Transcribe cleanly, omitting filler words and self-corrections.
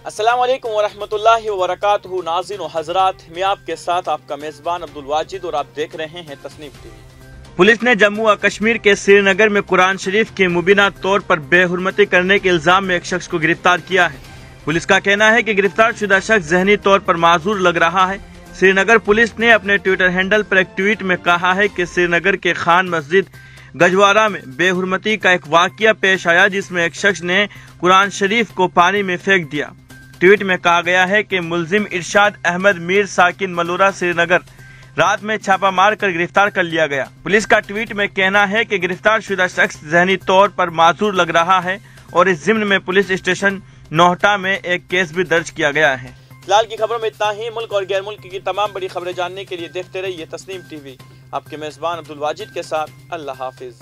अस्सलाम वालेकुम वरहमतुल्लाहि वबरकातुहू। नाज़रीन व हज़रात, मैं आपके साथ आपका मेज़बान अब्दुल वाजिद और आप देख रहे हैं तस्नीम टीवी। पुलिस ने जम्मू व कश्मीर के श्रीनगर में कुरान शरीफ के मुबीना तौर पर बेहुरमती करने के इल्जाम में एक शख्स को गिरफ्तार किया है। पुलिस का कहना है कि गिरफ्तार शुदा शख्स ज़हनी तौर पर माजूर लग रहा है। श्रीनगर पुलिस ने अपने ट्विटर हैंडल पर एक ट्वीट में कहा है कि श्रीनगर के खान मस्जिद गजवारा में बेहुरमती का एक वाकया पेश आया, जिसमें एक शख्स ने कुरान शरीफ को पानी में फेंक दिया। ट्वीट में कहा गया है कि मुलजिम इरशाद अहमद मीर साकिन मलूरा श्रीनगर रात में छापा मार कर गिरफ्तार कर लिया गया। पुलिस का ट्वीट में कहना है कि गिरफ्तार शुदा शख्स ज़हनी तौर पर माजूर लग रहा है और इस ज़िम्न में पुलिस स्टेशन नोहटा में एक केस भी दर्ज किया गया है। फिलहाल की खबरों में इतना ही। मुल्क और गैर मुल्क की तमाम बड़ी खबरें जानने के लिए देखते रहिए तस्नीम टीवी। आपके मेज़बान अब्दुल वाजिद के साथ अल्लाह हाफिज।